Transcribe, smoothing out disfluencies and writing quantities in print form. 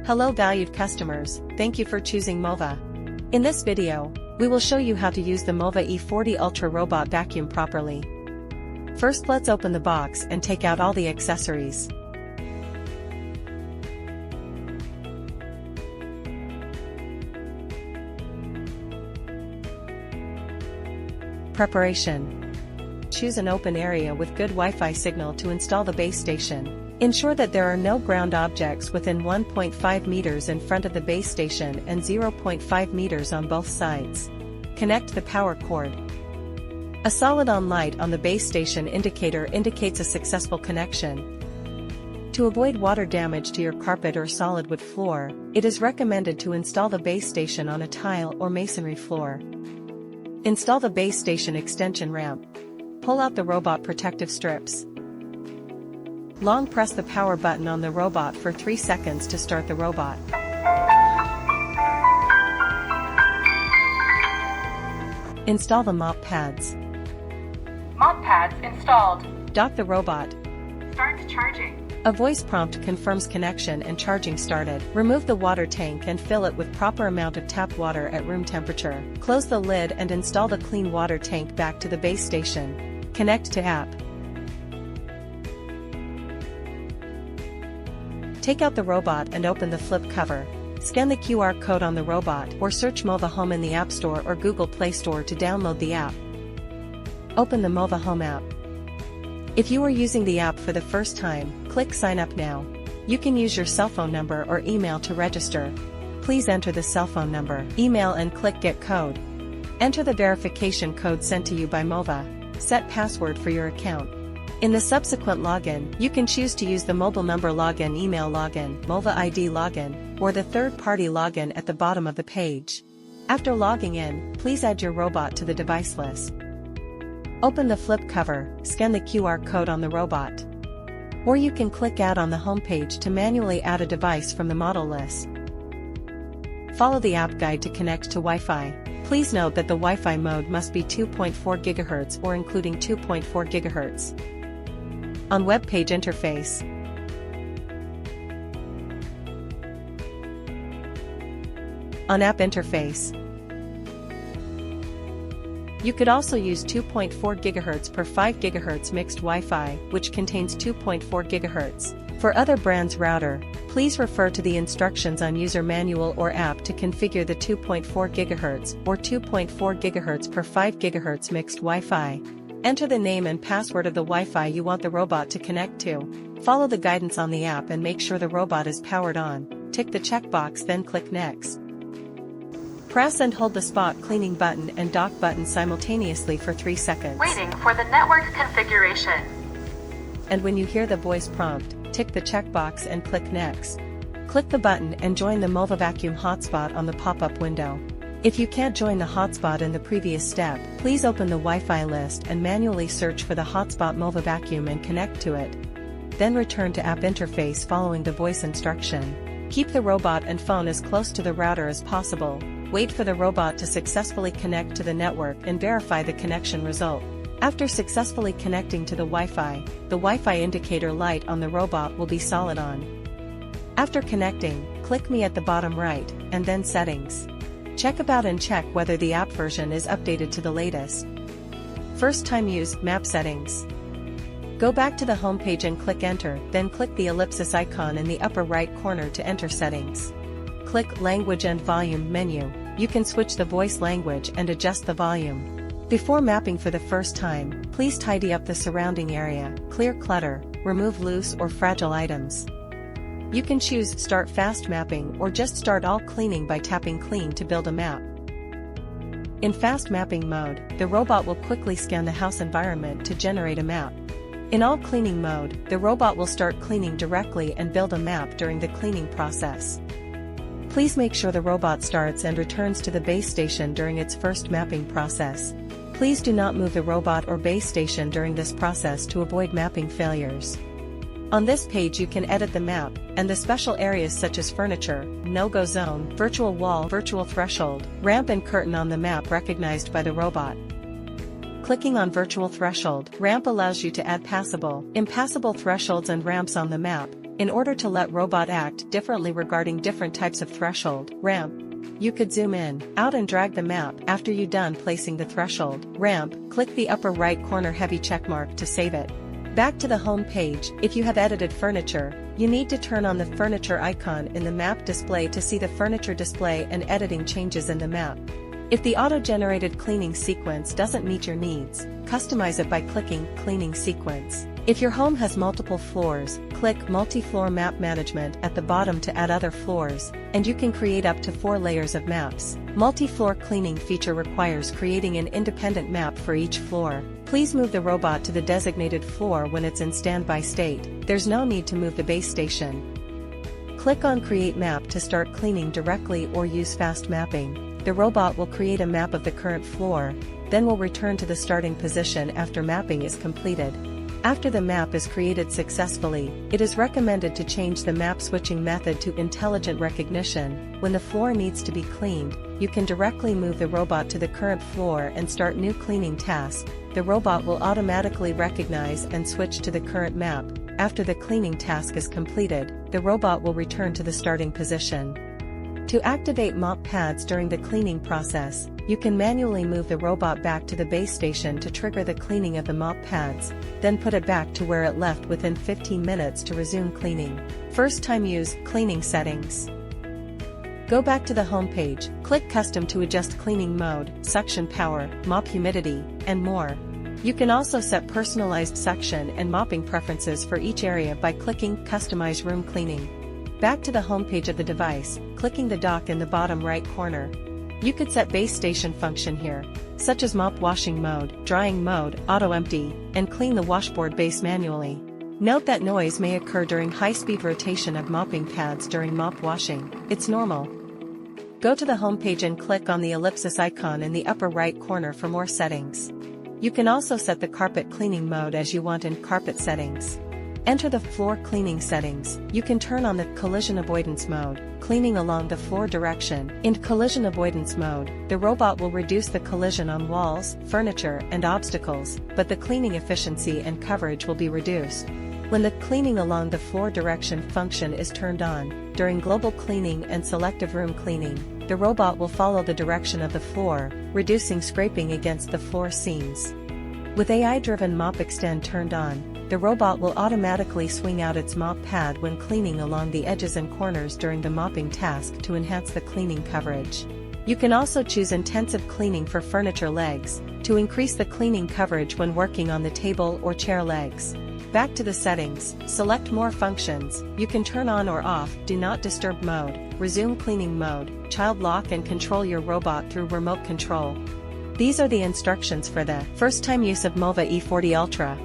Hello valued customers, thank you for choosing MOVA. In this video, we will show you how to use the MOVA E40 Ultra robot vacuum properly. First, let's open the box and take out all the accessories. Preparation. Choose an open area with good Wi-Fi signal to install the base station. Ensure that there are no ground objects within 1.5 meters in front of the base station and 0.5 meters on both sides. Connect the power cord. A solid on light on the base station indicator indicates a successful connection. To avoid water damage to your carpet or solid wood floor, it is recommended to install the base station on a tile or masonry floor. Install the base station extension ramp. Pull out the robot protective strips. Long press the power button on the robot for 3 seconds to start the robot. Install the mop pads. Mop pads installed. Dock the robot. Start charging. A voice prompt confirms connection and charging started. Remove the water tank and fill it with proper amount of tap water at room temperature. Close the lid and install the clean water tank back to the base station. Connect to app. Take out the robot and open the flip cover. Scan the QR code on the robot or search MOVA Home in the App Store or Google Play Store to download the app. Open the MOVA Home app. If you are using the app for the first time, click Sign Up Now. You can use your cell phone number or email to register. Please enter the cell phone number, email and click Get Code. Enter the verification code sent to you by MOVA. Set password for your account. In the subsequent login, you can choose to use the mobile number login, email login, MOVA ID login, or the third-party login at the bottom of the page. After logging in, please add your robot to the device list. Open the flip cover, scan the QR code on the robot. Or you can click Add on the home page to manually add a device from the model list. Follow the app guide to connect to Wi-Fi. Please note that the Wi-Fi mode must be 2.4 GHz or including 2.4 GHz. On web page interface. On app interface. You could also use 2.4 GHz per 5 GHz mixed Wi-Fi, which contains 2.4 GHz. For other brands router, please refer to the instructions on user manual or app to configure the 2.4 GHz or 2.4 GHz per 5 GHz mixed Wi-Fi. Enter the name and password of the Wi-Fi you want the robot to connect to. Follow the guidance on the app and make sure the robot is powered on. Tick the checkbox, then click Next. Press and hold the spot cleaning button and dock button simultaneously for 3 seconds. Waiting for the network configuration. And when you hear the voice prompt, tick the checkbox and click Next. Click the button and join the MOVA Vacuum hotspot on the pop-up window. If you can't join the hotspot in the previous step, please open the Wi-Fi list and manually search for the hotspot MOVA Vacuum and connect to it. Then return to app interface following the voice instruction. Keep the robot and phone as close to the router as possible. Wait for the robot to successfully connect to the network and verify the connection result. After successfully connecting to the Wi-Fi indicator light on the robot will be solid on. After connecting, click Me at the bottom right, and then Settings. Check About and check whether the app version is updated to the latest. First time use, Map Settings. Go back to the home page and click Enter, then click the ellipsis icon in the upper right corner to enter settings. Click Language and Volume menu. You can switch the voice language and adjust the volume. Before mapping for the first time, please tidy up the surrounding area, clear clutter, remove loose or fragile items. You can choose Start Fast Mapping or just start all cleaning by tapping Clean to build a map. In Fast Mapping mode, the robot will quickly scan the house environment to generate a map. In All Cleaning mode, the robot will start cleaning directly and build a map during the cleaning process. Please make sure the robot starts and returns to the base station during its first mapping process. Please do not move the robot or base station during this process to avoid mapping failures. On this page you can edit the map, and the special areas such as furniture, no-go zone, virtual wall, virtual threshold, ramp and curtain on the map recognized by the robot. Clicking on Virtual Threshold, Ramp allows you to add passable, impassable thresholds and ramps on the map, In order to let robot act differently regarding different types of threshold, ramp, you could zoom in, out and drag the map. After you're done placing the threshold, ramp, click the upper right corner heavy checkmark to save it. Back to the home page. If you have edited furniture, you need to turn on the furniture icon in the map display to see the furniture display and editing changes in the map. If the auto-generated cleaning sequence doesn't meet your needs, customize it by clicking Cleaning Sequence. If your home has multiple floors, click Multi-Floor Map Management at the bottom to add other floors, and you can create up to 4 layers of maps. Multi-floor cleaning feature requires creating an independent map for each floor. Please move the robot to the designated floor when it's in standby state. There's no need to move the base station. Click on Create Map to start cleaning directly or use fast mapping. The robot will create a map of the current floor, then will return to the starting position after mapping is completed. After the map is created successfully, it is recommended to change the map switching method to intelligent recognition. When the floor needs to be cleaned, you can directly move the robot to the current floor and start new cleaning task. The robot will automatically recognize and switch to the current map. After the cleaning task is completed, the robot will return to the starting position. To activate mop pads during the cleaning process, you can manually move the robot back to the base station to trigger the cleaning of the mop pads, then put it back to where it left within 15 minutes to resume cleaning. First time use, cleaning settings. Go back to the home page, click Custom to adjust cleaning mode, suction power, mop humidity, and more. You can also set personalized suction and mopping preferences for each area by clicking Customize Room Cleaning. Back to the home page of the device, clicking the dock in the bottom right corner. You could set base station function here, such as mop washing mode, drying mode, auto empty, and clean the washboard base manually. Note that noise may occur during high-speed rotation of mopping pads during mop washing. It's normal. Go to the home page and click on the ellipsis icon in the upper right corner for more settings. You can also set the carpet cleaning mode as you want in carpet settings. Enter the floor cleaning settings. You can turn on the collision avoidance mode, cleaning along the floor direction. In collision avoidance mode, the robot will reduce the collision on walls, furniture, and obstacles, but the cleaning efficiency and coverage will be reduced. When the cleaning along the floor direction function is turned on, during global cleaning and selective room cleaning, the robot will follow the direction of the floor, reducing scraping against the floor seams. With AI-driven mop extend turned on, the robot will automatically swing out its mop pad when cleaning along the edges and corners during the mopping task to enhance the cleaning coverage. You can also choose intensive cleaning for furniture legs, to increase the cleaning coverage when working on the table or chair legs. Back to the settings, select more functions. You can turn on or off Do Not Disturb mode, resume cleaning mode, child lock and control your robot through remote control. These are the instructions for the first time use of MOVA E40 Ultra.